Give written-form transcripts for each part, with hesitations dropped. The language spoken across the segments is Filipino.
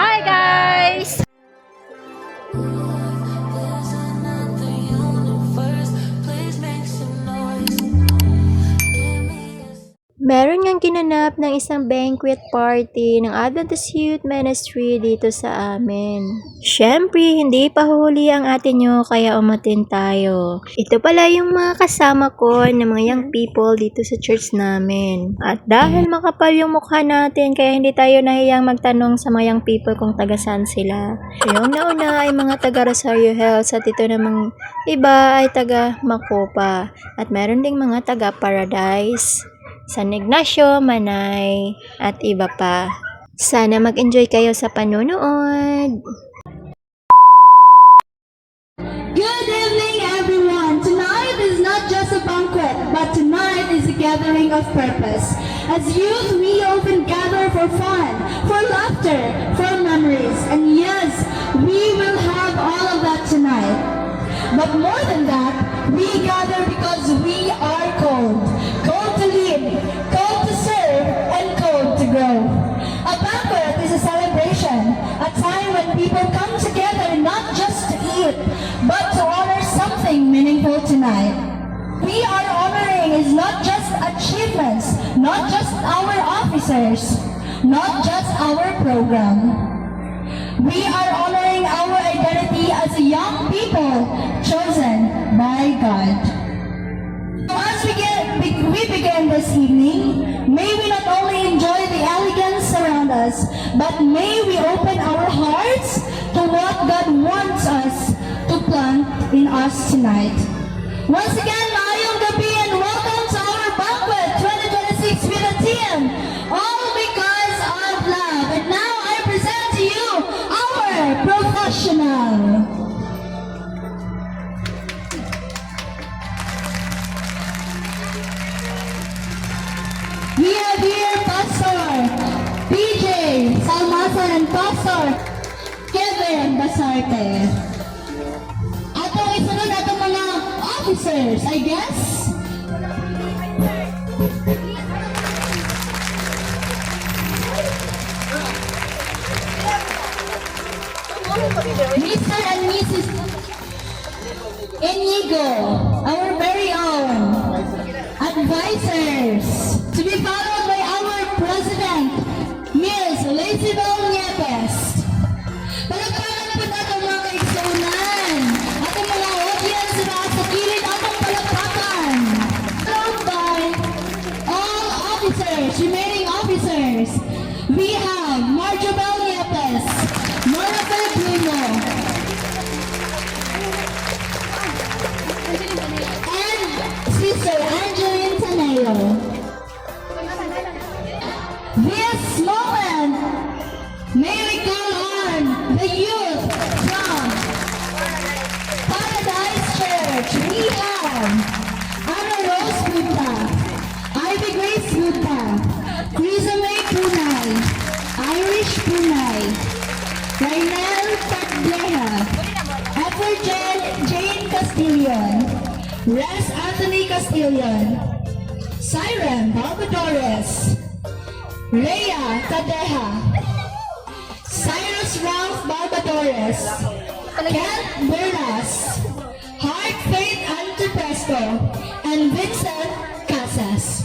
Hi guys! Meron ngang ginanap ng isang banquet party ng Adventist Youth Ministry dito sa amin. Syempre, hindi pa huli ang ate nyo kaya umatin tayo. Ito pala yung mga kasama ko ng mga young people dito sa church namin. At dahil makapal yung mukha natin kaya hindi tayo nahiyang magtanong sa mga young people kung taga saan sila. Yung nauna ay mga taga Rosario Hills at ito namang iba ay taga Macopa. At meron ding mga taga Paradise, San Ignacio, Manay, at iba pa. Sana mag-enjoy kayo sa panonood. Good evening, everyone. Tonight is not just a banquet, but tonight is a gathering of purpose. As youth, we often gather for fun, for laughter, for memories, and yes, we will have all of that tonight. But more than that, we gather because we are called. Called to lead, called to serve, and called to grow. A banquet is a celebration, a time when people come together not just to eat, but to honor something meaningful tonight. We are honoring is not just achievements, not just our officers, not just our program. We are honoring our identity as a young people chosen by God. So as we begin this evening, may we not only enjoy the elegance around us, but may we open our hearts to what God wants us to plant in us tonight. Once again, maayong gabi and welcome to our banquet 2026 with a team, all because of love. And now I present to you our professional. We have here Pastor PJ Salmasan and Pastor Kevin Basarte. Atong isunod atong mga officers, I guess. Mr. and Mrs. Inigo, our very own advisors, to be followed by our President, Ms. Lacybel Nieves. Palagpakan po natin mga kaigsunan. Atong mga audience na sa kilid atong palagpakan. Followed by all officers, remaining officers. We have Marjobel Nieves, Monica Bruno, and Sister Angeline Taneo. This moment, may we call on the youth from Paradise Church. We have Anna Rose Buddha, Ivy Grace Buddha, Crisame Punay, Irish Punay, Raynel Tagleha, Edward Jane Castillon, Res Anthony Castillon, Siren Barbadores, Rhea Tadeja, Cyrus Ralph Barbadores, Kent Bernas, Heart Faith Antipresto, and Vincent Casas.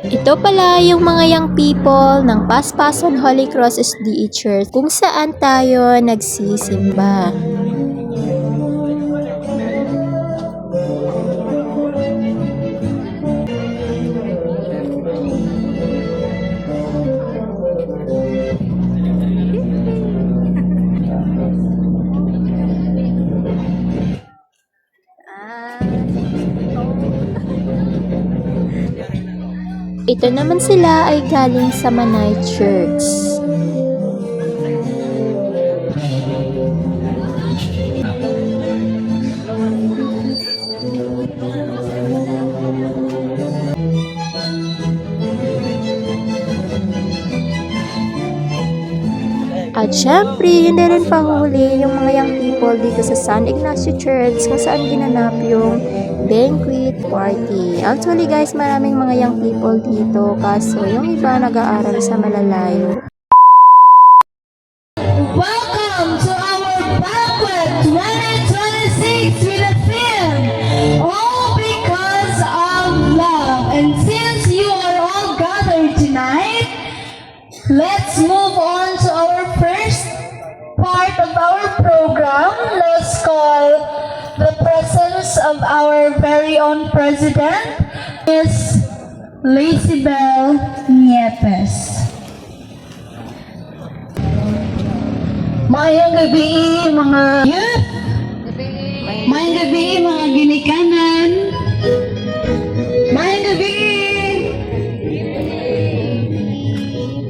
Ito pala yung mga young people ng Paspasan Holy Cross SDA Church kung saan tayo nagsisimba. Ito naman sila ay galing sa Manay Church. At syempre, hindi rin pahuli yung mga young people dito sa San Ignacio Church kung saan ginanap yung banquet party. Actually guys, maraming mga young people dito kaso yung iba nag-aaral sa malalayo. Welcome to our banquet 2026 with a theme, all because of love. And since you are all gathered tonight, let's move on to our first part of our program. Let's call the presence of our very own president, Miss Lacybel Nieves. Mayang gabi mga youth, mayang gabi mga ginikanan, mayang gabi.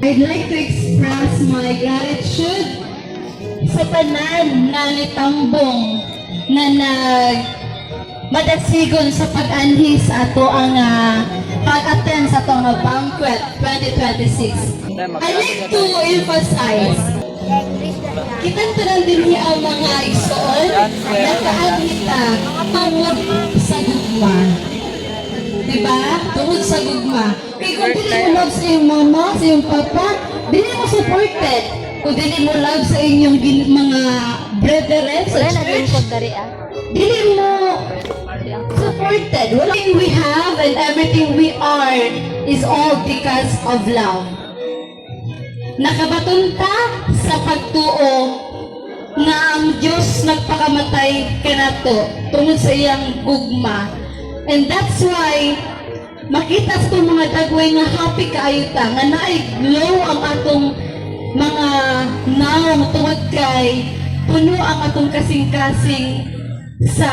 I'd like to express my gratitude sa tanan na nitambong na madasigon sa pag-anhi sa ato ang pag-attend sa itong banquet 2026. I'd like to emphasize, kitang tanan din niya ang mga igsoon na kaanita tungod sa gugma. Diba? Tungod sa gugma. Kaya kung dili mo love sa iyong mama, sa iyong papa, dili mo supported. Kung dili mo love sa inyong mga brethren sa church, dili mo supported. Everything we have and everything we are is all because of love. Nakabaton ta sa pagtuo nga ang Diyos nagpakamatay kanato tungod sa iyang gugma. And that's why makita sa itong mga dagway nga happy kaayo ta nga naay glow ang atong mga naong tungod kay puno ang atong kasing-kasing sa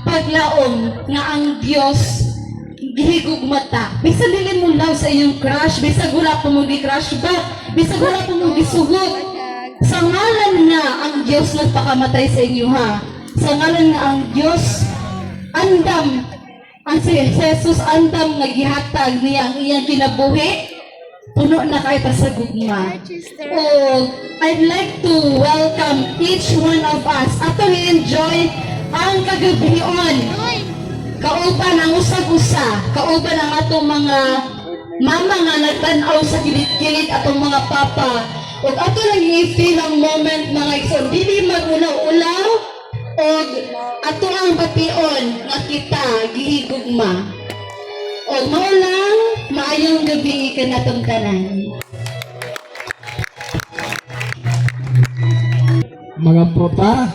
paglaom nga ang Diyos gihigugmata. Bisa dili mo love sa iyong crush, bisa wala pa mong gi-crush back, bisa wala pa mong gisugot. Sa ngalan nga ang Diyos nagpakamatay sa inyo ha. Sa ngalan nga ang Diyos andam, ang si Jesus andam nga gihatag niya ang iyang kinabuhi, puno na kayo sa gugma. Oh, I'd like to welcome each one of us ato i-enjoy ang kagabion. Kauban ang usag-usa, kauban ang atong mga mama nga nagtanaw sa gilid-gilid atong mga papa. Ug ato lang i-feel ang moment mga igsoon, dili magulaw-ulaw og ato ang bation nga kita gihigugma. O mao lang, maayong gabi kanatong tanan. mga prota,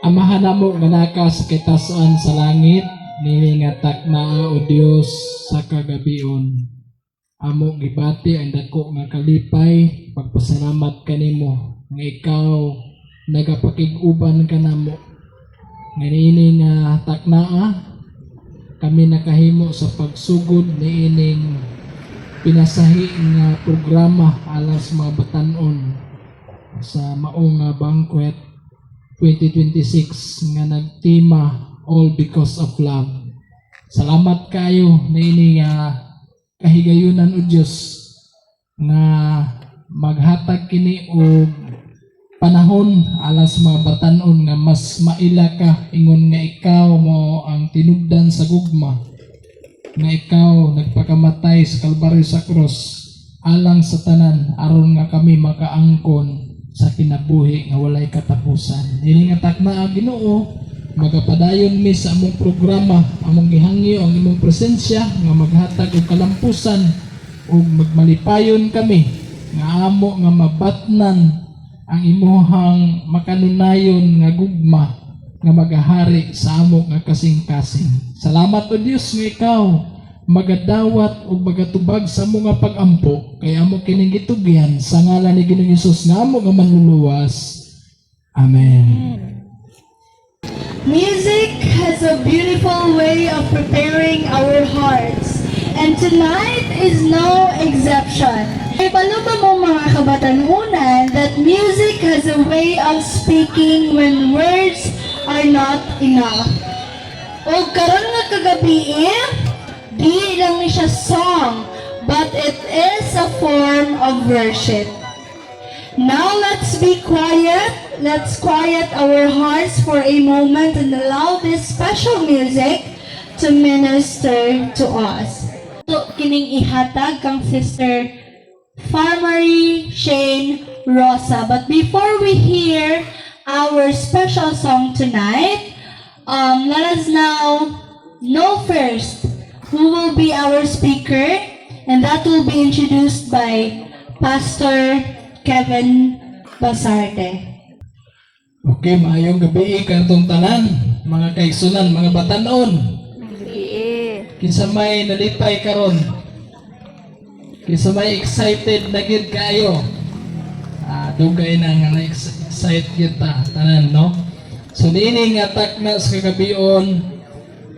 amahan namo nga naka sa kitasan sa langit, nini nga takna o Dios sa kagabion. Amo gibati ang dako nga kalipay, pagpasalamat kanimo nga ikaw nagapakig-uban ka namo. Nga nini nga taknaa, kami nakahimo sa pagsugod ni ining pinasahi nga programa alas mga batanon sa maong nga banquet 2026 nga nagtima All Because of Love. Salamat kayo na ini nga kahigayunan o Diyos nga maghatag kini og panahon alas mga batanon nga mas maila ka ingon nga ikaw mo ang tinubdan sa gugma, nga ikaw nagpakamatay sa Kalbaryo sa cross alang sa tanan aron nga kami makaangkon sa kinabuhi nga walay katapusan. Dili nga takna ang Ginoo, magapadayon mi sa among programa, among gihangyo ang imong presensya nga maghatag og kalampusan ug magmalipayon kami nga amo nga mabatnan ang imuhang makanunayon nga gugma nga magahari sa amo nga kasing-kasing. Salamat o Dios nga ikaw magadawat o magatubag sa mga pag-ampo kay amo kining gitugyan sa ngalan ni Ginoong Hesus nga amo nga manluluwas. Amen. Music has a beautiful way of preparing our hearts, and tonight is no exception. Ibalo ba mo mga kabatanunan that music has a way of speaking when words are not enough? O karon nga kagabi, di lang ni siya song, but it is a form of worship. Now let's be quiet. Let's quiet our hearts for a moment and allow this special music to minister to us. So, kining ihatag kang Sister Farmarie Shane Rosa. But before we hear our special song tonight, let us now know first who will be our speaker, and that will be introduced by Pastor Kevin Basarte. Okay, maayong gabi kartong tanan, mga kaigsunan, mga batanon. Kinsa may nalipay karon. Kinsa may excited na gid kayo. Dugay na nga na-excite kita tanan, no? So niini nga takna sa kagabion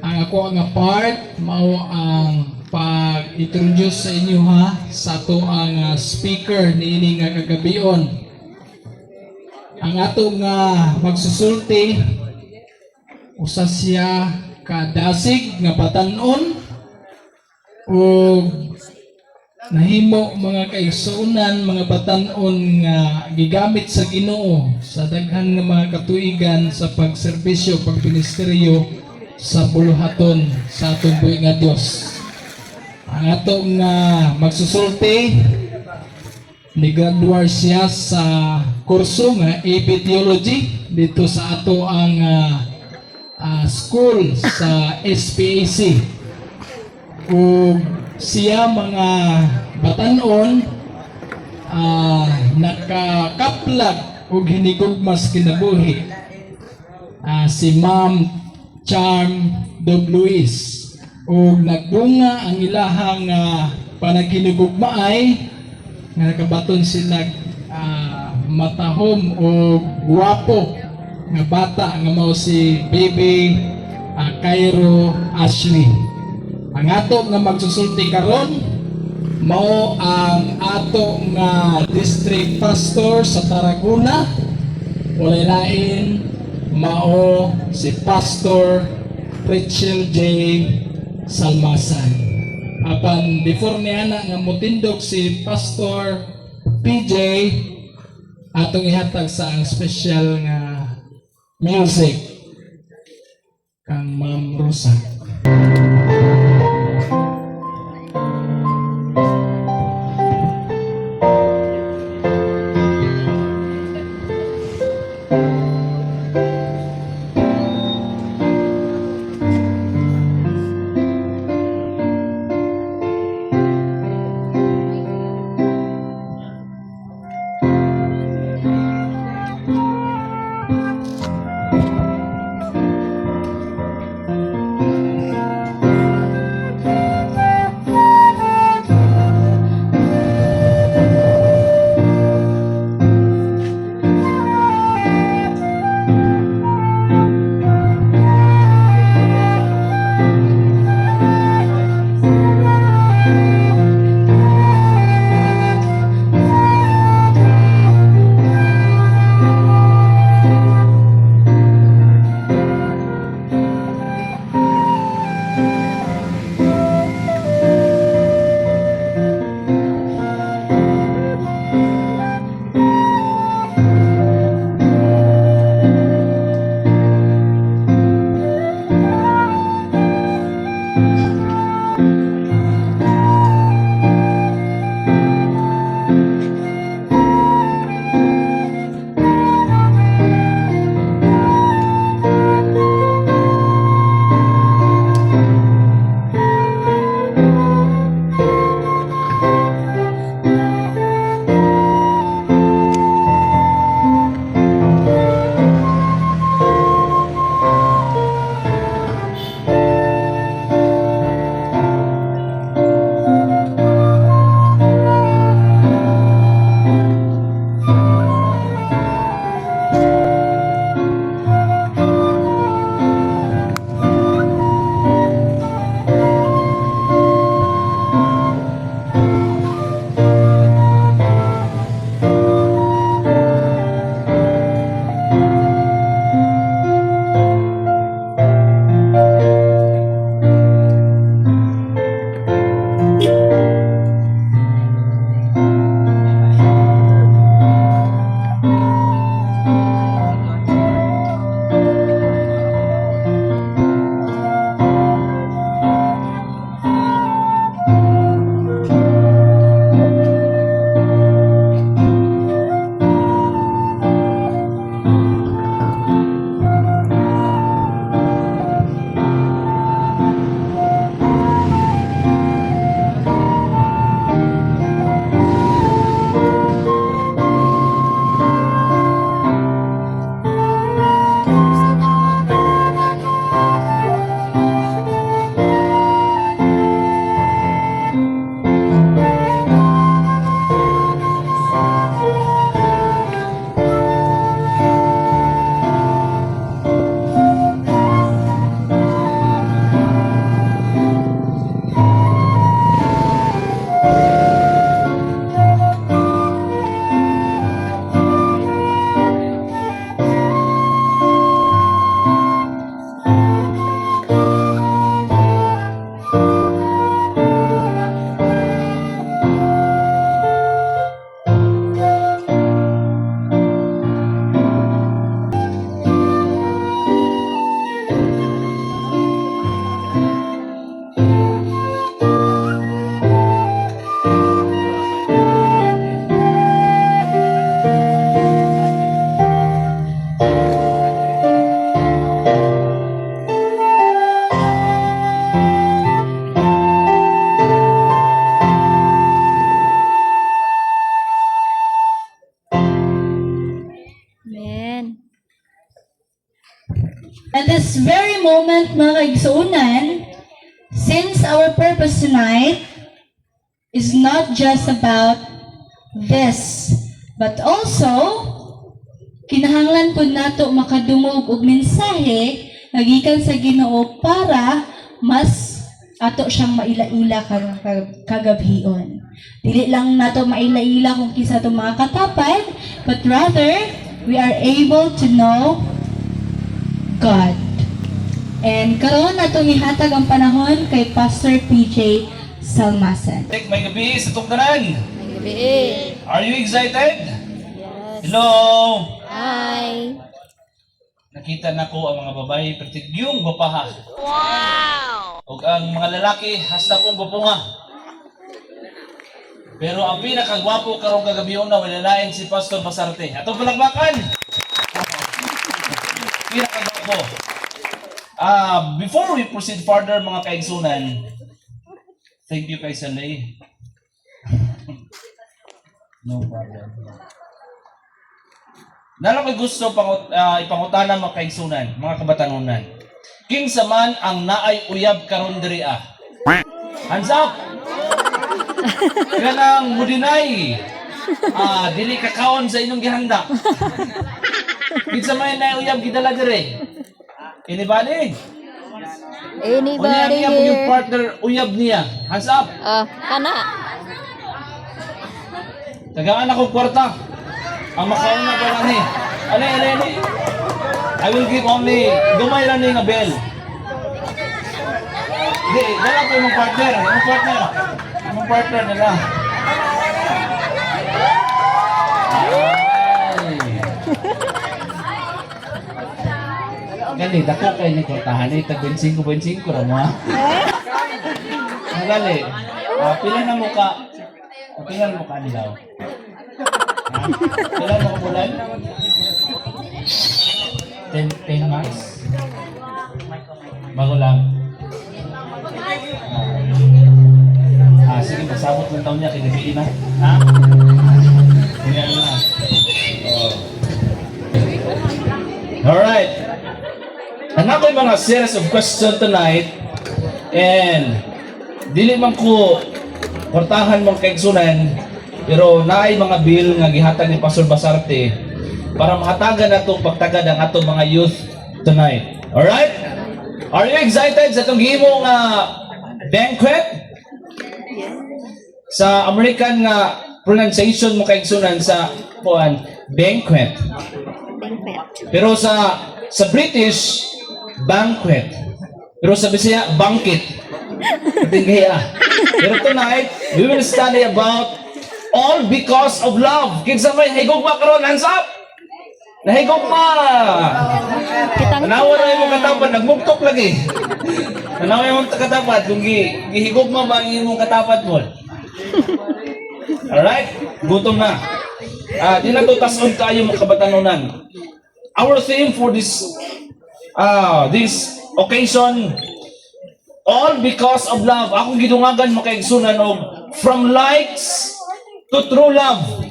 ang ako nga part mao ang pag-introduce sa inyo ha sa ato ang speaker niini nga kagabion. Ang ato nga magsusulti usa siya kadasig nga batanon o nahimo mga kaigsuonan, mga batanon nga gigamit sa Ginoo sa daghan nga mga katuigan sa pagserbisyo, pagministeryo sa buluhaton sa atong buhi nga Dios. Ang ato nga magsusulti ni-graduate siya sa kurso nga AP Theology dito sa ato ang school sa SPAC. Ug siya mga batanon nakakaplag ug hinigugmas kinabuhi. Si Ma'am Charm Luis ug nagbunga ang ilahang panaghinigugmaay nga nakabaton sila matahom o guwapo nga bata nga mao si Baby Cairo Ashley. Ang ato nga magsusulti karon mao ang ato nga district pastor sa Tarragona. Walay lain mao si Pastor Rachel J. Salmasan. Apan before niya na nga mutindog si Pastor PJ, atong ihatag sa ang special nga music kang Ma'am Rosa. At this very moment, mga kaigsuunan, since our purpose tonight is not just about this, but also, kinahanglan po nato makadungog og mensahe nagikan sa Ginoo para mas ato siyang maila-ila karong kagabhion. Dili lang nato maila-ila kung kisa itong mga katapad, but rather, we are able to know God. And karon natong ihatag ang panahon kay Pastor PJ Salmasan. May gabi sa tungkanan. Gabi. Are you excited? Yes. Hello! Hi. Nakita na ko ang mga babae, partigyong bapaha. Wow! O ang mga lalaki, hasta kong bapunga. Pero ang pinakagwapo karong kagabiyon na wala lain si Pastor Basarte. Atong palakbakan! Pinakagwapo. Before we proceed further mga kaigsunan, thank you kay Sanay. No problem. Nalo ko'y gusto ipangutana mga kaigsunan, mga kabatanunan. Kinsa man ang naay uyab karon diri ah. Hands up! Kanang mudinay. Dili kakaon sa inyong gihanda. Kinsa man naay uyab gidala diri? Anybody? Anybody Unya yung here? partner uyab niya. Hands up! Kana. Tagaan ako kwarta. Ang makaon na pa lang eh. Ali. I will give only gamay lang nga bell. Hindi, dala ko yung partner. Yung partner nila. Ay. Gali, dako kayo ni kwartahan eh. Tag 25 ra mo ha. Gali, pila na mo ka. Pila na mo ka nilaw. Kailan mo kabulan? 10 months? Bago lang. Sige, masabot ng taon niya, kinabiin na. Ha? Kuya na. Alright. Anak ko yung mga series of questions tonight. And, dili man ko portahan mong kaigsunan, pero naay mga bill nga gihatag ni Pastor Basarte para mahatagan natong pagtagad ang atong mga youth tonight. Alright? Are you excited sa itong gihimong banquet? Sa American nga pronunciation mo kaigsunan sa banquet. Pero sa British, banquet. Pero sa Bisaya, banquet. Katinggaya. Pero tonight, we will study about all because of love. Kinsa may higugma karon, hands up. Nahigugma. Tanawa na imong katapat, nagmugtok lagi. Tanawa imong katapat kung gihigugma ba ang imong katapat mo. Alright? Gutom na. Di na to tason kayo mga kabatanunan. Our theme for this occasion, all because of love. Akong gidungagan makaigsunan og from likes to true love.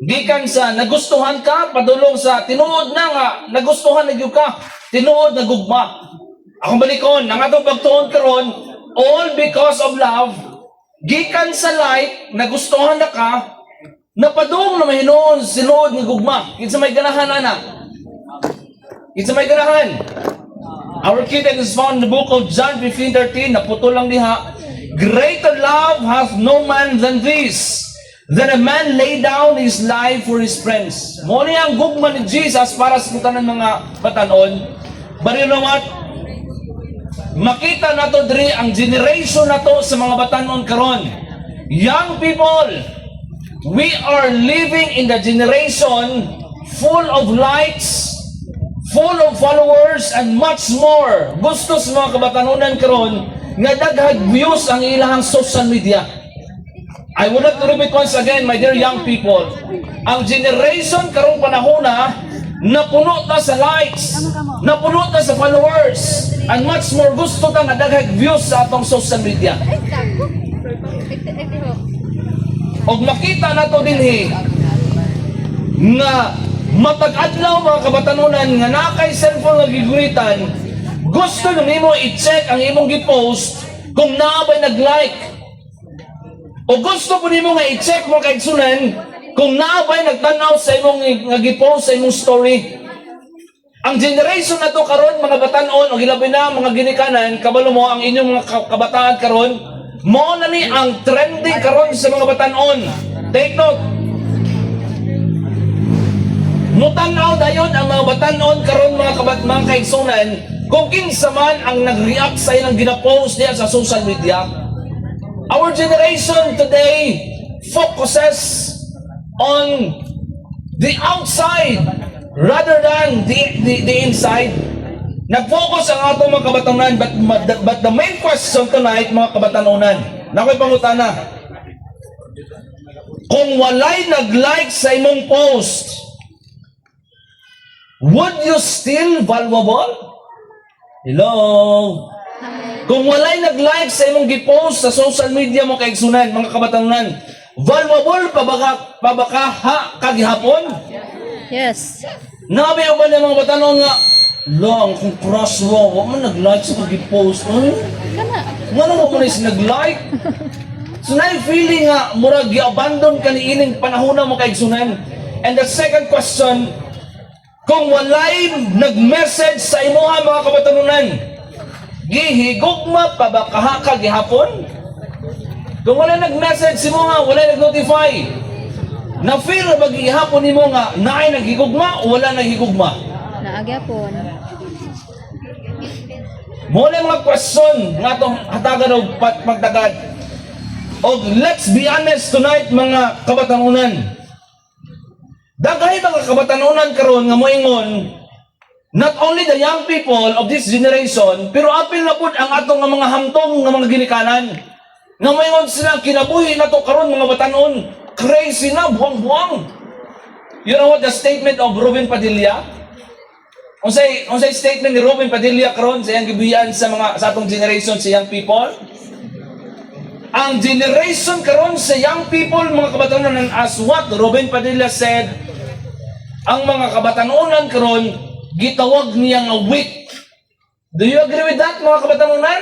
Gikan sa nagustuhan ka, padulong sa tinuod na nga, nagustuhan na gyud ka, tinuod na gugma. Akong balikon, ang atong pagtuon karon, all because of love, gikan sa like, nagustuhan na ka, napadung na mahinuon, sinuod nga gugma. Kinsa may ganahan, anak? Kinsa may ganahan? Our key that is found in the book of John 15:13, naputol lang diha. Greater love hath no man than this, that a man lay down his life for his friends. Mo ni ang gugma ni Jesus para sa tanan mga batanon. But you know what? Makita nato diri ang generation nato sa mga batanon karon. Young people, we are living in the generation full of likes, full of followers, and much more. Gusto sa mga kabatanunan karon nga daghang views ang ilahang social media. I would like to repeat once again, my dear young people, ang generation karong panahona, napuno ta sa likes, napuno ta sa followers, and much more gusto ta nga daghang views sa atong social media. Og makita nato dinhi nga matag adlaw mga kabatanunan nga nakay cellphone nga giguritan, gusto nimo i-check ang imong gi-post kung naa ba'y nag-like. O gusto po nimo nga i-check mo kay sunan kung naa ba'y nagtanaw sa imong nga gi-post sa imong story. Ang generation na to karon mga batanon o hilabi na mga ginikanan, kabalo mo ang inyong mga kabataan karon, mo na ni ang trending karon sa mga batanon. Take note. Mutanaw dayon ang mga batanon karon mga kaigsunan kung kinsa man ang nag-react sa ilang gina-post diya sa social media. Our generation today focuses on the outside rather than the inside. Nag-focus ang atong mga kabatanunan, but the main question tonight, mga kabatanunan, nakoy pangutana, kung walay nag-like sa imong post, would you still valuable? Hello? Kung walay nag-like sa imong gi-post sa social media mo kaigsunan, mga kabatanunan, valuable pa ba ka kagihapon? Yes. Nabi ba ng mga batanon nga, lang, kung crush mo, wag mo nag-like sa pag-post. Kana. Ano mo na is nag-like? So na feeling nga, murag i-abandon ka ni ining panahon mo kaigsunan. And the second question, kung walay nag-message sa imuha mga kabatanunan, gihigugma pa ba kaha gihapon? Kung walay nag-message sa imuha, walay nag-notify, na-feel na mag-ihapon nimo nga naay naghigugma o wala naghigugma? Naagyapon. Mo na mga question nga itong hatagan o pagdagad. O let's be honest tonight mga kabatanunan. Daghay mga kabatanunan karon nga moingon, not only the young people of this generation, pero apil na pud ang atong mga hamtong nga mga ginikanan. Nga moingon sila kinabuhi na to karon mga batanon. Crazy na, buwang-buwang. You know what the statement of Ruben Padilla? Unsay statement ni Ruben Padilla karon sa iyang gibuhian sa atong generation sa young people? Ang generation karon sa young people, mga kabatanunan, as what Ruben Padilla said, ang mga kabatanunan karon gitawag niya nga weak. Do you agree with that, mga kabatanunan?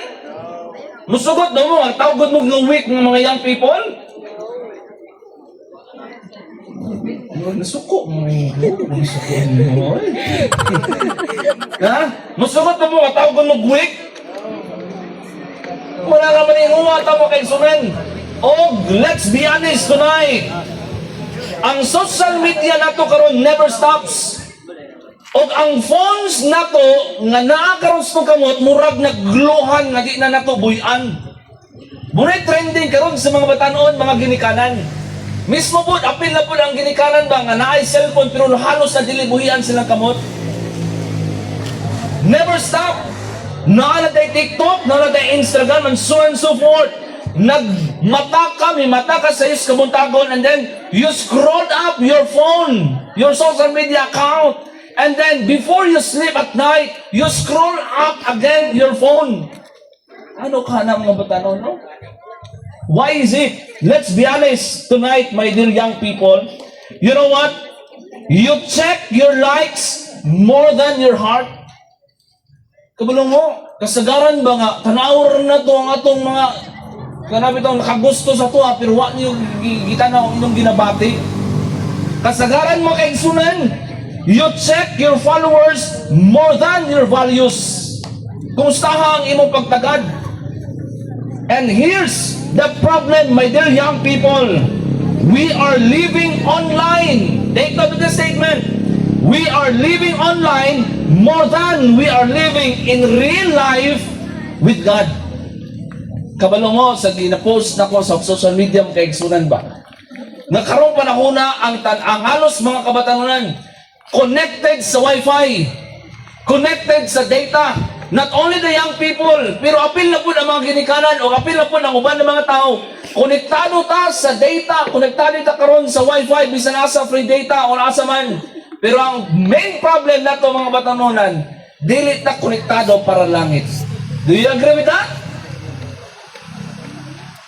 Musugot na mo, ang tawagod mo nga weak ng mga young people? Nasuko mo. Ha? Masugot pa mo, katawag mo gwik? Wala naman yung umata mo kay sunan. Oh, let's be honest tonight. Ang social media na to karon never stops. O ang phones na to, nga naakaroon sa kamot, murag nagluhan, nga di na nato buyan. Murag trending karon sa mga batanon, mga ginikanan. Mismo po, apil na po ang ginikanan ba nga naay cellphone pero halos na dilibuhian silang kamot. Never stop. Naaladay TikTok, naaladay Instagram, and so forth. Nagmata ka, may mata ka sa iyos kabuntagon, and then you scroll up your phone, your social media account, and then before you sleep at night, you scroll up again your phone. Ano ka na mga batanon, no? Why is it? Let's be honest tonight, my dear young people. You know what? You check your likes more than your heart. Kabulong mo, kasagaran ba nga, tanawar na to ang atong mga, kanapit ang nakagusto sa to pero wak niyo kita na inyong ginabati. Kasagaran mo kay sunan, you check your followers more than your values. Kumustaha ang imong pagtagad? And here's the problem, my dear young people. We are living online. Take note of the statement. We are living online more than we are living in real life with God. Kabalo mo, sa gina-post na ko sa social media, kaigsunan ba? Nagkaroon panahon na ang halos mga kabatanunan connected sa Wi-Fi, connected sa data. Not only the young people, pero apil na po ang mga ginikanan o apil na po ang uban ng mga tao. Konektado ta sa data, konektado ta karon sa Wi-Fi, bisan asa free data o asa man. Pero ang main problem na to mga batanunan, dili ta konektado para langit. Do you agree with that?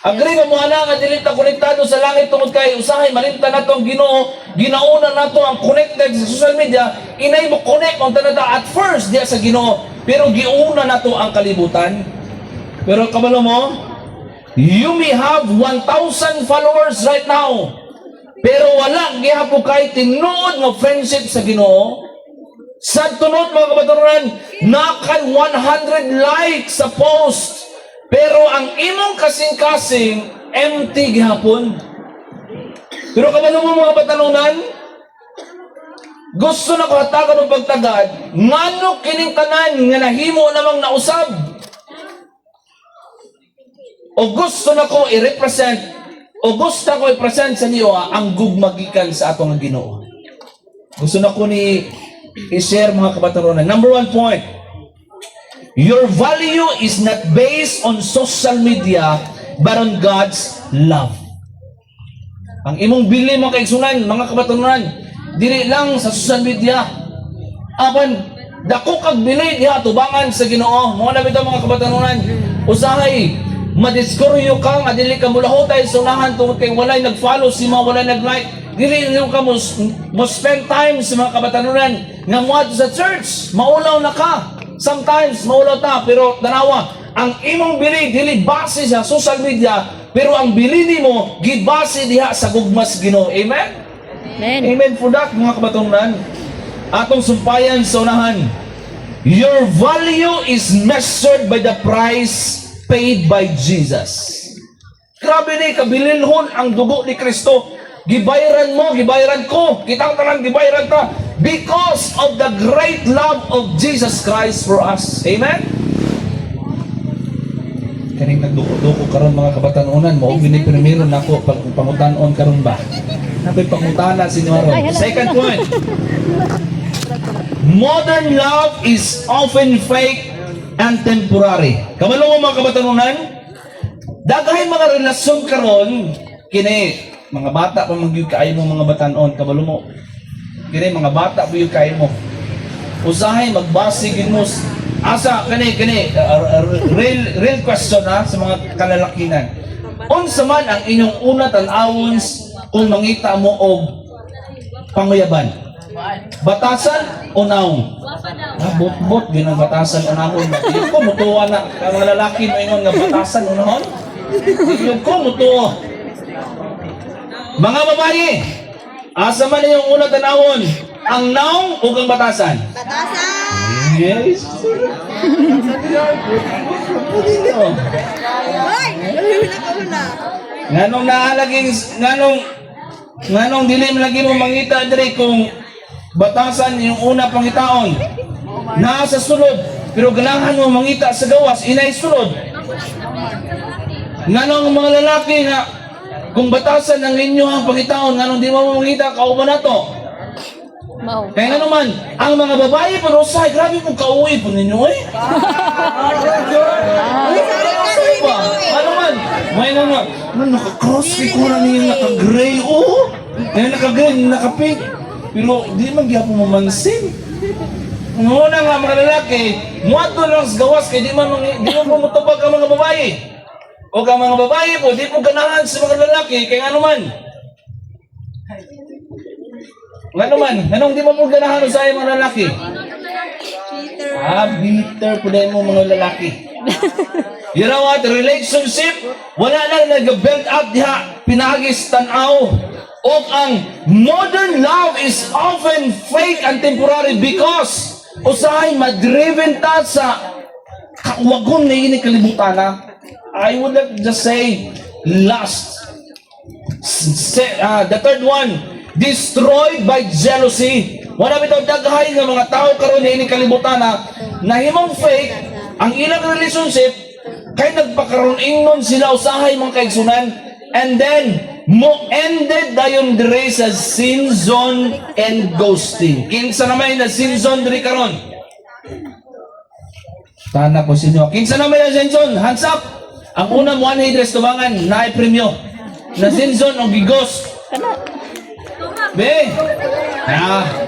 Agree ba mo ana nga dili ta konektado sa langit tungod kay usahay malimtan nato ang Ginoo, ginauna nato ang connected sa social media, inay mo connect ang tanada at first diya sa Ginoo, pero giuna nato ang kalibutan. Pero kabalo mo, you may have 1,000 followers right now, pero wala gihapon kay tinuod nga friendship sa Ginoo. Sa tunod mga kabaturan, nakan 100 likes sa post. Pero ang imong kasing-kasing, empty gihapon. Pero kabalo mo mga batanunan, gusto na ko hatagan ng pagtagad, ngano kining tanan nga nahimo namang nausab. O gusto na ko i-represent, o gusto ko i-present sa niyo ang gugmagikan sa atong Ginoo. Gusto na ko ni i-share mga kabatanunan. Number 1 point, your value is not based on social media but on God's love. Ang imong bili mga kaigsunan, mga kabatanunan, dili lang sa social media. Apan dako kag bili diha tubangan sa Ginoo. Mo na bitaw mga kabatanunan, usahay madiskoryo ka nga dili ka mulahotay sa unahan tungod kay walay nag-follow si mga walay nag-like. Dili ka mo spend time sa mga kabatanunan nga moadto sa church. Maulaw na ka. Sometimes maulaw ta, pero tanawa, ang imong bili dili base sa social media, pero ang bili nimo gibase diha sa gugmas Ginoo. Amen? Amen. Amen for that mga kabatunan. Atong sumpayan sa unahan. Your value is measured by the price paid by Jesus. Grabe ni kabilinhon ang dugo ni Kristo. Gibayaran mo, gibayaran ko, kitang tanan gibayaran ta because of the great love of Jesus Christ for us. Amen? Kaning nagduko-duko karon mga kabatanunan, mao gini primero nako pangutan-on karon ba? Napay pangutana si Noron. Second point. Modern love is often fake and temporary. Kabalo mo mga kabatanunan, daghay mga relasyon karon kini mga bata pa magyud kaayo mo mga batanon, kabalo mo. Kini mga bata pa yung kaayo mo. Usahay magbase gid mo asa kani real question sa mga kalalakinan. Unsa man ang inyong una tan-awon kung mangita mo og panguyaban? Batasan o naong? Bot ginang batasan o naong. Di ko mutuwa na ang lalaki mo ingon nga batasan o naong. Di ko mutuwa. Mga babae, asa man yung una tanawon? Ang naong o ang batasan? Batasan! Yes! Nganong naalaging, nganong dilim lagi mo mangita dire kung batasan yung una pangitaon. Nasa sulod, pero ganahan mo mangita sa gawas, inay sulod. Nganong mga lalaki nga kung batasan ang inyo ang pangitaon, nganong di mo mangita, kauban na to. Kaya nga naman, ang mga babae pa usay, grabe kung kauwi po ninyo eh. Ano man? May nga, naka-cross ko na niya naka-gray, oh. Naka-gray, naka-pink. Pero di man gyapon mamansin. Muna nga mga lalaki, muadto lang sa gawas kay di man mutubag ang mga babae. O ang mga babae po, di po ganahan sa mga lalaki, kaya ano man. Ano man, anong di mo po ganahan sa mga lalaki? Bitter po dahil mo mga lalaki. You know what? Relationship, wala lang nag-build up diha, pinagis tanaw. O ang modern love is often fake and temporary because usahay madriven ta sa kawagon na yun kalibutan na. I would like to just say lust. The third one, destroyed by jealousy. Wala bitaw daghay nga mga tao karon ni kalibutan na nahimong fake ang ilang relationship kay nagpakaroon ingnon sila usahay mga kaigsunan and then mo ended dayon dire sa sin zone and ghosting. Kinsa naman na sin zone dire karon? Tana ko sinyo. Kinsa naman na sin zone? Hands up. Ang una mo ani dress tubangan na premyo. Na sin zone o gighost. Be.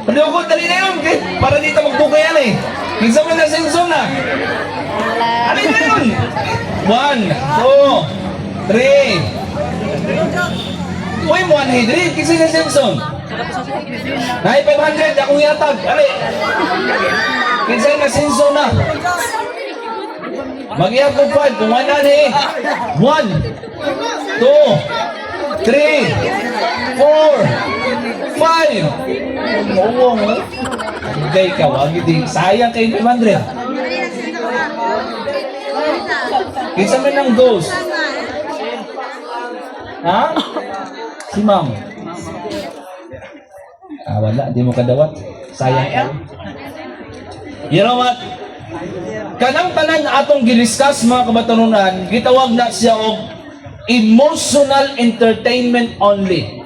Pwede ko dali na yun. Para dito magbuka yan eh. Kinsa man na sin zone na? Ano na yun? 1, 2, 3. Uy, 100. Kasi na Simpson. Nahi 500. Akong yatag. Ali. Kinsa na Simpson na. Mag-iyak ko 5. Kung 1 na eh. 1, 2, 3, 4, 5. Oo mo. Hindi ka. Wag hindi. Sayang kayo 500. Kinsa man ng ghost? Ha? Si ma'am. Wala. Di mo kadawat. Sayang ka. You know what? Kanang tanan atong giliskas mga kabatanunan, gitawag na siya og emotional entertainment only.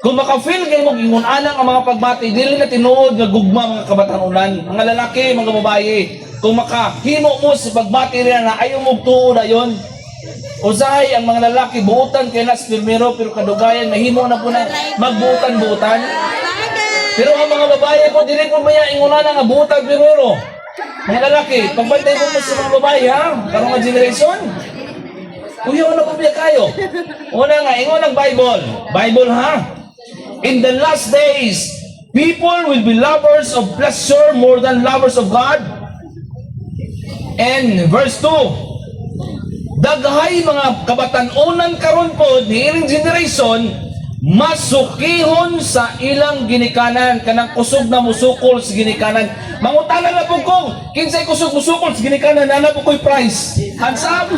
Kung maka-feel kayo mo ingon anang ang mga pagbati, dili na tinuod nga gugma mga kabatanunan, mga lalaki, mga babaye. Kung makahimo mo sa pagbati rin na ayaw mo tuod ayon. Usahay ang mga lalaki buutan kay nas primero pero kadugayan mahimo na po na magbuutan-buutan. Pero ang mga babae po dili po maya ingunan nga buutan primero. Mga lalaki, pagbantay mo sa mga babae ha, karong nga generation. Kuya, ano po biya kayo? Una nga, ingon ang Bible. Bible ha? In the last days, people will be lovers of pleasure more than lovers of God. And verse 2, daghay mga kabatanunan karon po ni iring generation masukihon sa ilang ginikanan kanang kusog na musukol sa ginikanan. Mangutanan na po kung kinsay kusog musukol sa ginikanan na po ko'y price. Hands up!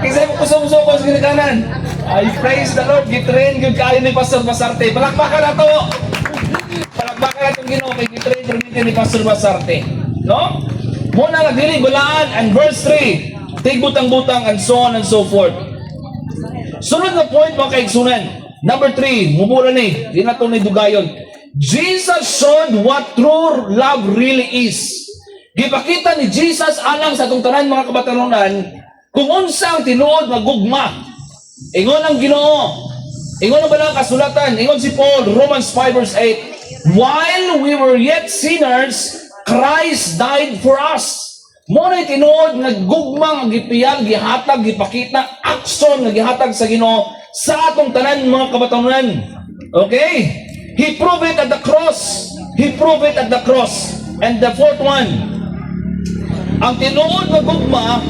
Kinsay mo kusog musukol sa ginikanan. I praise the Lord. Gitrain yung kayo ni Pastor Basarte. Palakpakan na to! Palakpakan na itong Ginoo kay gitrain ni Pastor Basarte. No? Muna nga dili bulaan and verse 3 tigbutang-butang and so on and so forth. Sunod na point mga kaigsunan. Number 3, mumura ni, di na ito ni dugayon. Jesus showed what true love really is. Gipakita ni Jesus alang sa itong tanan mga kabatanunan kung unsang tinuod magugma. Ingon ang Ginoo. Ingon ang balang kasulatan. Ingon si Paul, Romans 5 verse 8. While we were yet sinners, Christ died for us. Muna tinuod naggugma nga gipiyag, gihatag, gipakita, action nga gihatag sa Ginoo sa atong tanan mga kabatanunan. Okay? He proved it at the cross. He proved it at the cross. And the fourth one, ang tinuod nga gugma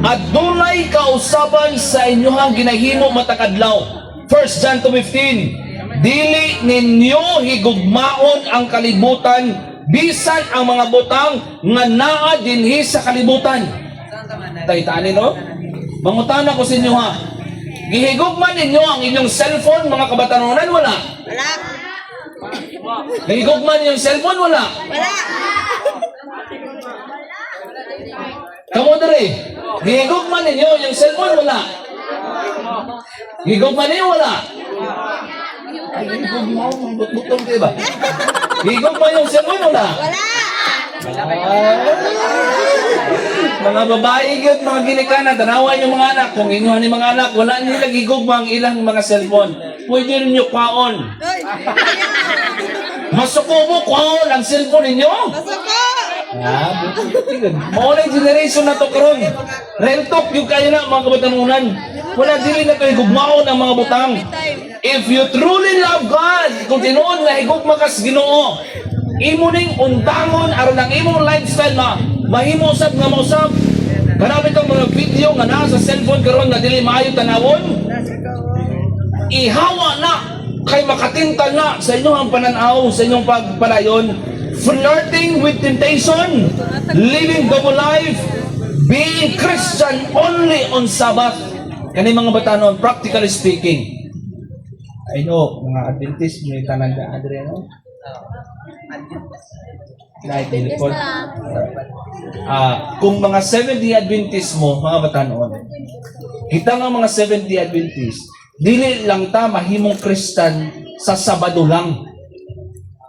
at dunay kausaban sa inyohang ginahimo matakadlaw. 1 John 2:15. Dili ninyo higugmaon ang kalibutan bisan ang mga butang nga naa dinhi sa kalibutan. Taytanin no? Mangutana ko sa inyo ha. Gihigugman ninyo ang inyong cellphone mga kabatanunan wala? Wala. Gihigugman niyo yung cellphone wala? Wala. Kamu dere. Gihigugman ninyo yung cellphone wala? Gihigugman niyo wala? Ay, gihigugman mo butong diba? Gihigugman yung cellphone wala? Wala. Mga babae yun, mga ginikanan, tanawan yung mga anak. Kung inyo ni mga anak, wala nila gigugma ang ilang mga cellphone. Pwede rin nyo kwaon. Masuko mo, kwaon ang cellphone ninyo. Masuko. Maulay generation na to karon. Rentok yung kayo na mga kabatanunan. Wala dili na to higugmaon ang mga butang. If you truly love God, kung tinuod na higugma kas Ginoo, imo ning undangon aron ang imong lifestyle mahimo usab nga mausab. Marami tong mga video nga naa sa cellphone karon nga dili maayo tanawon. Ihawa na kay makatintal na sa inyong pananaw, sa inyong pagpalayon. Flirting with temptation, living double life, being Christian only on Sabbath. Kani mga batanon, practically speaking. I know, mga Adventist, may tanan na Adre, no? Kung mga 70 Adventist mo, mga batanon, kita nga mga 70 Adventist, dili lang ta mahimong Kristan sa Sabado lang.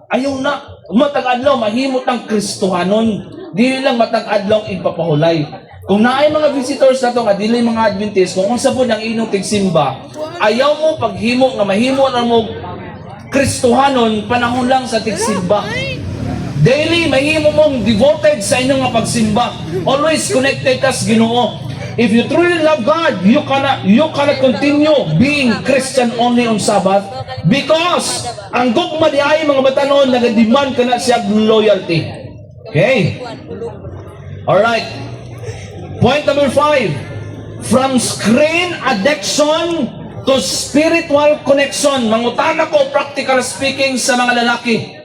Ayaw na, matag-adlaw, mahimot ang Kristohanon. Dili lang matag-adlaw ipapahulay. Kung naay mga visitors na to nga dili mga Adventist, kung unsa po ang inyong tigsimba, ayaw mo paghimo nga mahimo na mo Kristohanon panahon lang sa tigsimba. Daily mahimo mong devoted sa inyong nga pagsimba. Always connected ka sa Ginoo. If you truly love God, you cannot continue being Christian only on Sabbath because ang gugma di ay mga batanon nag-demand ka na siya loyalty. Okay? Alright. Point number 5. From screen addiction to spiritual connection. Mangutan ako, practical speaking sa mga lalaki.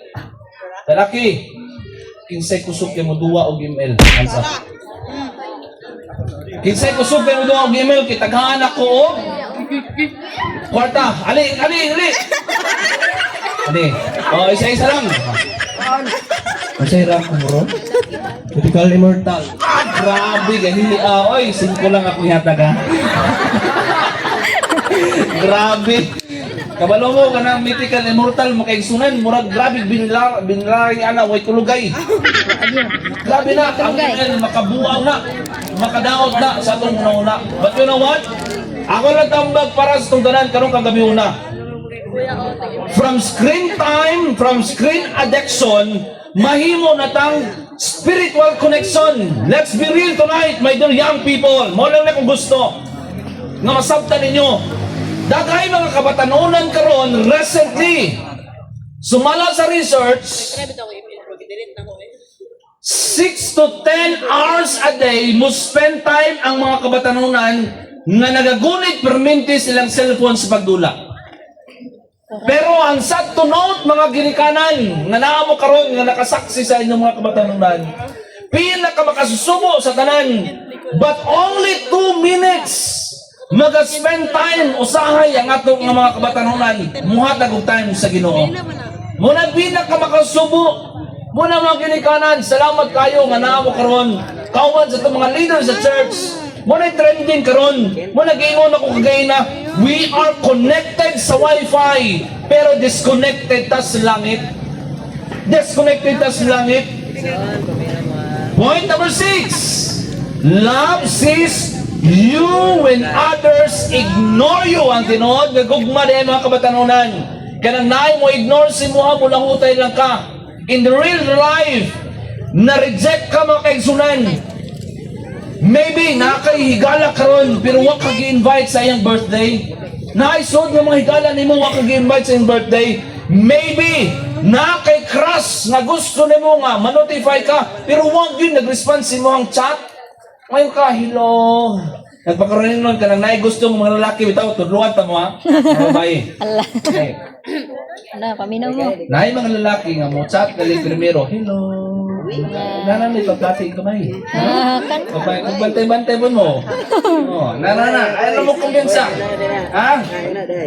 Lalaki, kinsay kusog kay mo duwa og email. Ansa? Kinsay kusog kay mo duwa og email, kitaghaan ako og kwarta. Ali. Oh, isa-isa lang. Masaya ra ko bro. Critical immortal. Grabe, ganili. Oy, 5 lang ako yatag ha. Grabe. Kabalo mo ka ng mythical immortal mo kay sunan murag grabe binlari ana way kulugay. Grabe na ang email makabuaw na, makadaot na sa atong una. But you know what? Ako lang tambag para sa itong tanan karong kagabi una. From screen time, from screen addiction, mahimo na tang spiritual connection. Let's be real tonight, my dear young people. Mo lang na kung gusto nga masabtan ninyo. Daghay mga kabatanunan karon recently. Sumala sa research, 6 to 10 hours a day mo spend time ang mga kabatanunan nga nagagunit perminti silang cellphone sa pagdula. Pero ang sad to note mga ginikanan nga naa mo karon nga nakasaksi sa inyong mga kabatanunan, pinaka makasusubo sa tanan, but only 2 minutes mag-spend time usahay ang atong mga kabatanunan muhatag og time sa Ginoo. Muna pinaka makasubo, muna mga ginikanan, salamat kayo nga naa mo karon kauban sa itong mga leaders sa church. Muna trending karon, muna giingon ako kagay na we are connected sa wifi pero disconnected ta sa langit. Disconnected ta sa langit. Point number 6. Love sees you when others ignore you. Ang tinuod nga gugma diay mga kabatanunan. Kanang naay mo ignore si mo mula hutay lang ka. In the real life, na-reject ka mga kaigsunan. Maybe nakahigala karon pero wa ka gi-invite sa iyang birthday. Naisod nga mga higala nimo wa ka gi-invite sa iyang birthday. Maybe nakay crush nga gusto nimo nga ma-notify ka pero wa gyud nag-respond si mo ang chat. Ngayon ka, hello. Nagpakaroon nun ka nang naay gusto ng mga lalaki bitaw tudluan ta mo ha. Babae. Allah. Okay. Ano, paminaw mo. Naay mga lalaki nga mo chat dali primero. Hello. Nana may pagkati ko may. Kan? Kung bantay-bantay mo. Oh, nana. Ay mo kumpiyansa. Ha?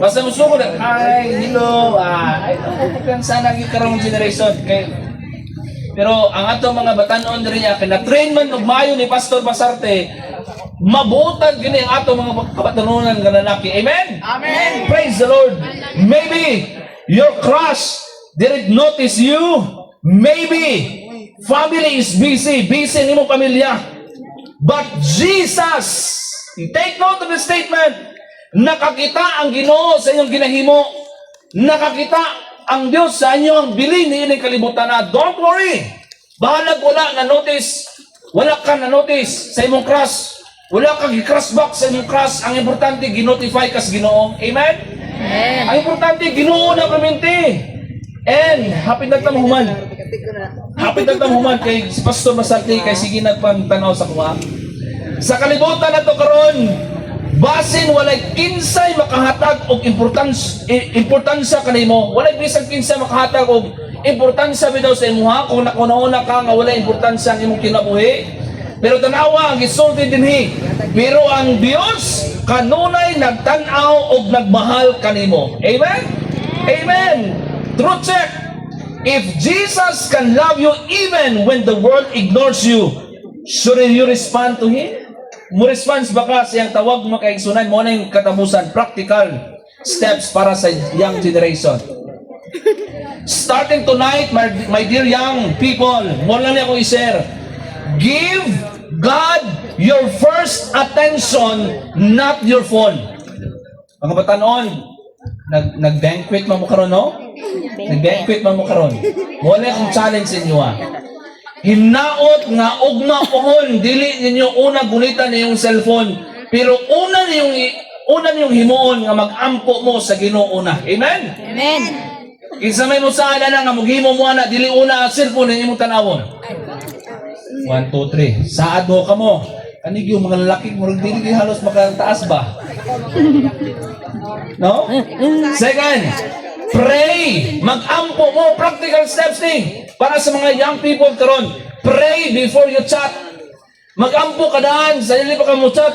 Basta mo sugod. Ay, hello. Ay, kumpiyansa na karong generation kay pero ang ato mga batanon diri na-train man og maayo ni Pastor Basarte, mabutan gini ang ato mga kabatanunan nga lalaki. Amen? Amen. Praise the Lord. Maybe your crush didn't notice you. Maybe family is busy nimo pamilya. But Jesus, take note of the statement. Nakakita ang Ginoo sa inyong ginahimo. Nakakita ang Diyos sa inyo ang bilin ni ining kalibutan na. Don't worry. Bahalag wala na notice. Wala ka na notice sa imong crush. Wala kang i-crush back sa imong crush. Ang importante, ginotify ka sa Ginoo. Amen? Amen. Ang importante, Ginoo na perminti. And, happy na tamuhuman. Happy na tamuhuman kay Pastor Basarte kay sige nagpantanaw sa kuha. Sa kalibutan na to karon, basin walay kinsay makahatag og importansya kanimo. Walay bisag kinsay makahatag og importansya bitaw sa imuha kung nakunauna ka nga walay importansya ang imong kinabuhi. Pero tanawa ang gisulti dinhi. Pero ang Dios kanunay nagtan-aw og nagmahal kanimo. Amen? Amen. Truth check. If Jesus can love you even when the world ignores you, should you respond to Him? Mo response baka sa iyang tawag mo kay igsunan mo na yung katapusan, practical steps para sa young generation. Starting tonight, my dear young people, mo lang ako i-share. Give God your first attention, not your phone. Mga batanon, nag-banquet mo karon, no? Nag-banquet mo karon. Mo lang akong challenge sa inyo ha. hinaot nga ugma pohon, dili ninyo una gunitan niyong cellphone, pero una niyong himuon nga mag-ampo mo sa Ginoo una. Amen? Amen. Kinsa may musada na nga maghimo mo ana, dili una ang cellphone ninyo tanawon. 1, 2, 3. Saad mo ka mo. Kanig yung mga lalaki mo dili halos makataas ba? No? Second, pray. Mag-ampo mo. Practical steps ni. Para sa mga young people karon. Pray before you chat. Mag-ampo ka daan. Sa dili pa ka mo chat.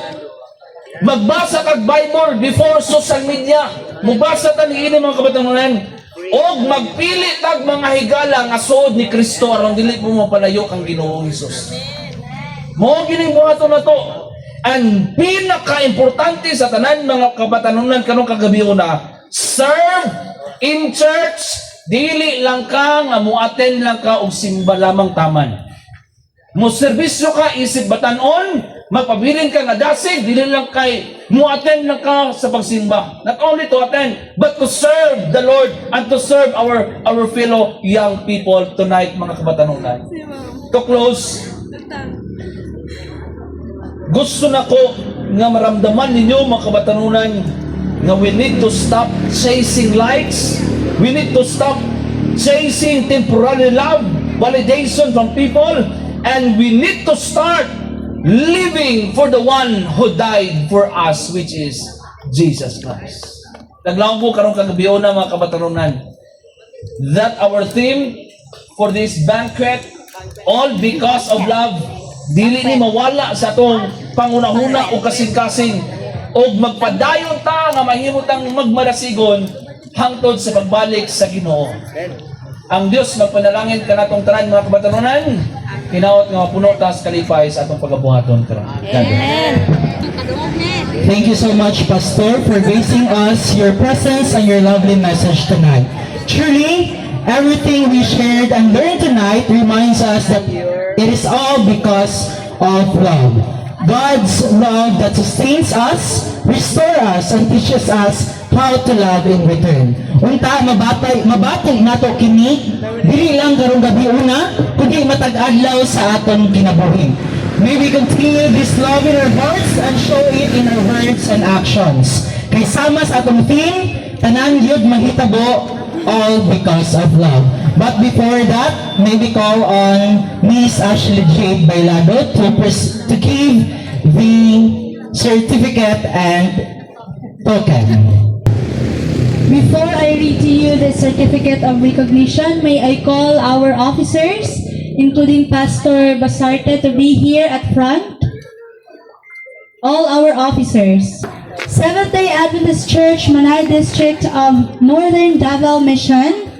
Magbasa kag Bible before social media. Mubasa ta ni ini mga kabatanunan. Og magpili tag mga higala nga suod ni Kristo aron dili mo mapalayo kang Ginoong Hesus. Mo gining buhaton na to. Ang pinaka-importante sa tanan mga kabatanunan kanong kagabi na serve in church, dili lang ka nga muaten lang ka og simba lamang taman. Mo serbisyo ka isip batanon, magpabilin ka nga dasig, dili lang kay muaten lang ka sa pagsimba. Not only to attend, but to serve the Lord and to serve our fellow young people tonight mga kabatanunan. To close, gusto na ko nga maramdaman ninyo mga kabatanunan nga we need to stop chasing likes. We need to stop chasing temporary love, validation from people, and we need to start living for the one who died for us, which is Jesus Christ. Naglaong po karong kagabion na mga kabatanunan that our theme for this banquet, all because of love, dili ni mawala sa atong pangunahuna o kasing-kasing o magpadayon ta nga mahimutang magmarasigon hangtod sa pagbalik sa Ginoo. Ang Dios magpanalangin kanatong tanan mga kabatanunan, hinaot nga mapuno ta sa kalipay sa atong pagabuhaton karon. Thank you so much, Pastor, for gracing us your presence and your lovely message tonight. Truly, everything we shared and learned tonight reminds us that it is all because of love. God's love that sustains us, restores us, and teaches us how to love in return. Unta, mabatay nato kini, dili lang karong gabi una, kundi matag adlaw sa aton kinabuhi. May we continue this love in our hearts and show it in our words and actions. Kay sama sa atong theme, tanan yun mahitabo, all because of love. But before that, may we call on Miss Ashley Jade Bailado to give the certificate and token. Before I read to you the certificate of recognition, may I call our officers, including Pastor Basarte, to be here at front. All our officers. Seventh-day Adventist Church, Manay District of Northern Davao Mission,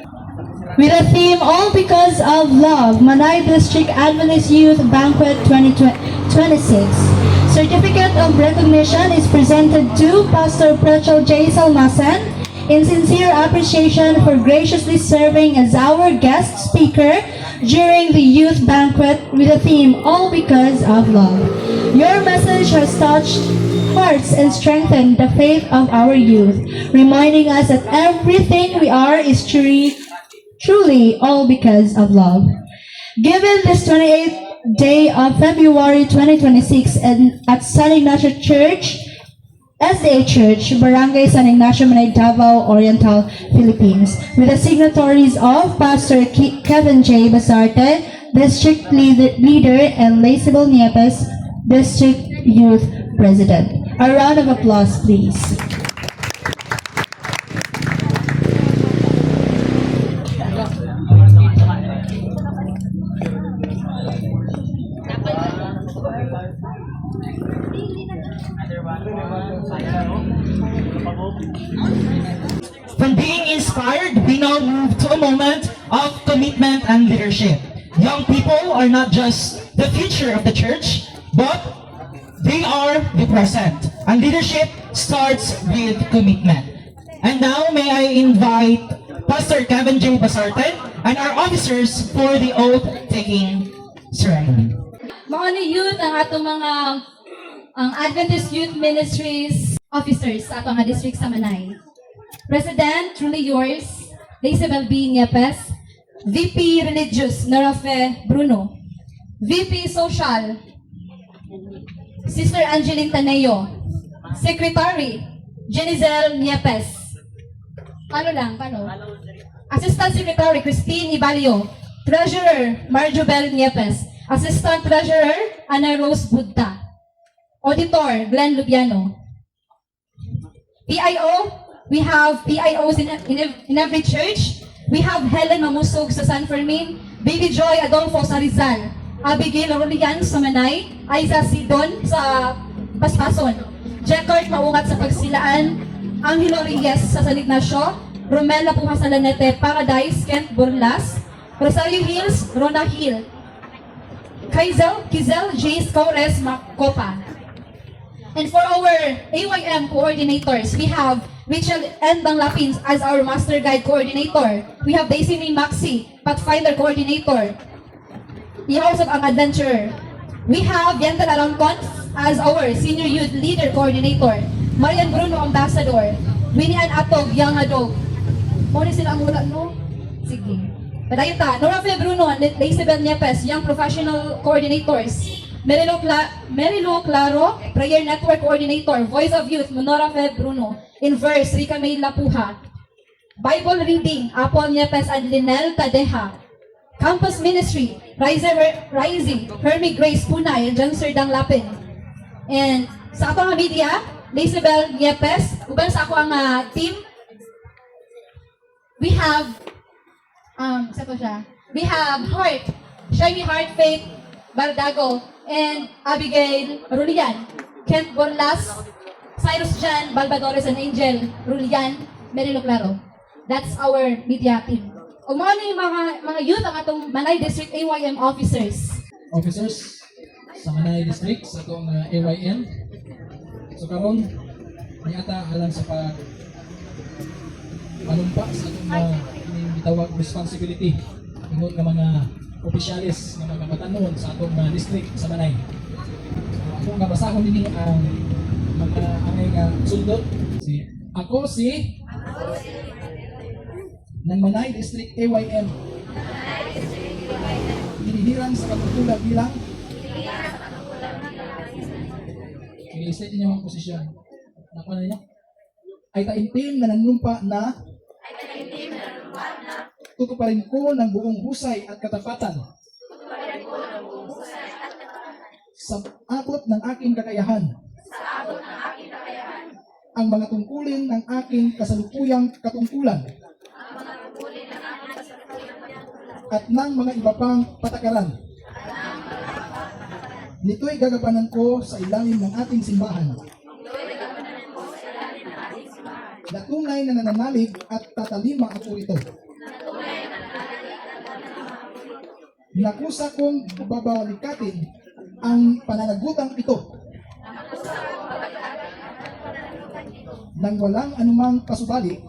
with a theme, All Because of Love, Manay District Adventist Youth Banquet 2026. Certificate of recognition is presented to Pastor Prechel J. Salmasan in sincere appreciation for graciously serving as our guest speaker during the youth banquet with the theme, All Because of Love. Your message has touched hearts and strengthened the faith of our youth, reminding us that everything we are is truly all because of love. Given this 28th day of February 2026 at San Ignacio Church, SDA Church, Barangay San Ignacio, Manay, Davao Oriental, Philippines, with the signatories of Pastor Kevin J. Basarte, District Leader, and Lacebel Nieves, District Youth President. A round of applause, please. From being inspired, we now move to a moment of commitment and leadership. Young people are not just the future of the church, but they are the present. And leadership starts with commitment. And now may I invite Pastor Kevin J. Basarte and our officers for the oath-taking ceremony. Mga youth ang atong mga ang Adventist Youth Ministries officers sa atong district sa Manay. President, truly yours, Lacebel B. Niepes, VP Religious, Norofe Bruno, VP Social, Sister Angeline Taneo. Secretary, Jenizel Niepes. Paano? Assistant Secretary, Christine Ibalio. Treasurer, Marjobel Niepes. Assistant Treasurer, Ana Rose Budta. Auditor, Glenn Lubiano. PIO, we have PIOs in every church. We have Helen Mamusog sa San Fermin, Baby Joy Adolfo sa Rizal, Abigail Rolian sa Manay, Aiza Sidon sa Paspason, Jecart Maungat sa Pagsilaan, Angelo Reyes sa San Ignacio, Romela Puha sa Lanete, Paradise, Kent Burlas, Rosario Hills, Rona Hill, Kizel J. Scores Macopa. And for our AYM coordinators, we have Rachel N. Banglapins as our Master Guide Coordinator. We have Daisy May Maxi, Pathfinder Coordinator. Ihaws of ang Adventure. We have Yentel Arangcon as our Senior Youth Leader Coordinator. Marian Bruno, Ambassador. Winnie Ann Atog, Young Adog. Muna sila ang mula, no? Sige. Padayon ta. Nora Fe Bruno, Laisabel Niepes, Young Professional Coordinators. Merilo Claro, Prayer Network Coordinator. Voice of Youth, Nora Fe Bruno. In verse, Rica May Lapuha. Bible Reading, Apple Niepes and Linel Tadeja. Campus Ministry, Rising, Hermie Grace Punay, John Sir Danglapin. And sa atong mga media, Laisabel Niepes, uban sa ako ang team, we have, we have Heart, Shiny Heart, Faith Bardago, and Abigail Rulian, Kent Borlas, Cyrus Jan, Balbadores, and Angel Rulian, Merilo Claro. That's our media team. O mga yung mga youth ang atong Manay District AYM officers. Officers sa Manay District sa itong AYN. So karon may ata alang sa panumpa sa itong itawag responsibility ingon nga mga opisyalis nga mga batanon sa atong district sa Manay. Ako nga basahon nini ang mga angay nga sundot. Ako si ng Manay District AYM. Hinihirang sa katutulad bilang i-state niyo ang posisyon. Nakuha na niyo? Ay taimtim na nanumpa na tutuparin ko ng buong husay at katapatan sa akot ng aking kakayahan ang mga tungkulin ng aking kasalukuyang katungkulan at ng mga iba pang patakaran. Nito'y gagapanan ko sa ilalim ng ating simbahan. Na tunay na nananalig at tatalima ako ito. Nakusa kong babalikatin ang pananagutang ito nang walang anumang pasubali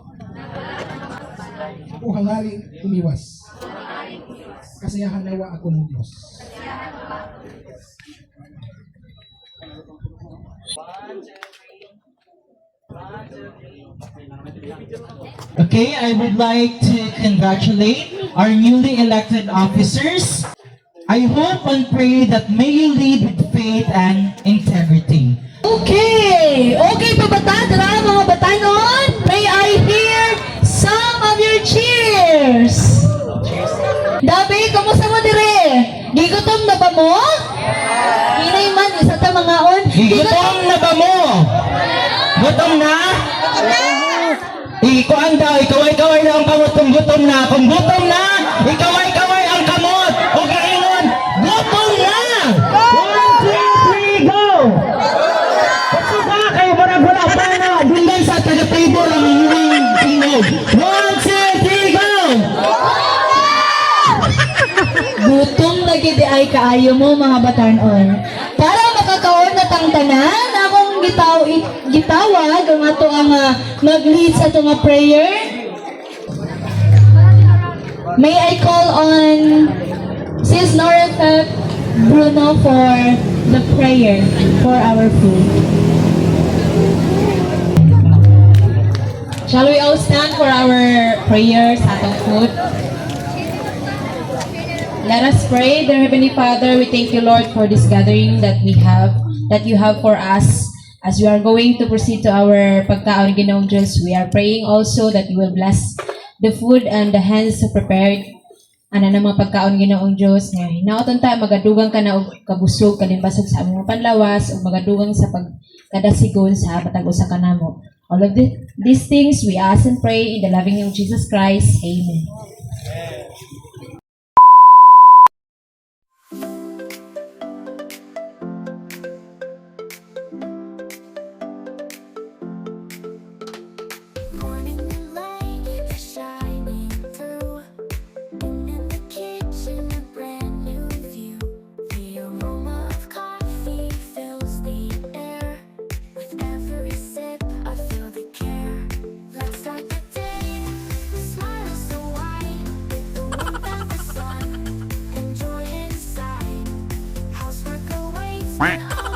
o hangaring umiwas. Kasayahan nawa ako ng Diyos. Okay, I would like to congratulate our newly elected officers. I hope and pray that may you lead with faith and integrity. Okay! Okay pa ba ta? Tara mga batanon! May I hear some of your cheers! Dabi, kamusta mo dire? Gigutom na ba mo? Hinay man, isa ta mga on. Gutom na ba mo? Gutom na? Ikuan daw, ikaway-kaway na ang kamot kung gutom na. Kung gutom na, ikaway-kaway ang kamot. O kaingon, gutom na! 1, 2, 3, go! Kasi ba kayo wala pa na? Dundan sa taga-table ang inyong tingog. 1, 2, 3, go! Gutom lagi di ay kaayo mo mga batanon. Para makakaon na tang tanan, akong gitawag ang ato ang mag-lead sa itong prayer. May I call on Sis Nora Fe Bruno for the prayer for our food. Shall we all stand for our prayers at our food? Let us pray. Dear Heavenly Father, we thank you, Lord, for this gathering that you have for us. As we are going to proceed to our pagkaon, Ginoong Diyos, we are praying also that you will bless the food and the hands prepared. Ano na mga pagkaon, Ginoong Diyos, nga hinaoton ta, magadugang ka na og kabusog, kalimbasog sa among panlawas, o magadugang sa pagkadasigon sa patag usa ka namo. All of these things we ask and pray in the loving name of Jesus Christ. Amen. Morning light is shining through, and in the kitchen a brand new view. The aroma of coffee fills the air. With every sip, I feel the care. Let's start the day. The smile is so wide, with the warmth of the sun. Enjoy inside. Housework awaits.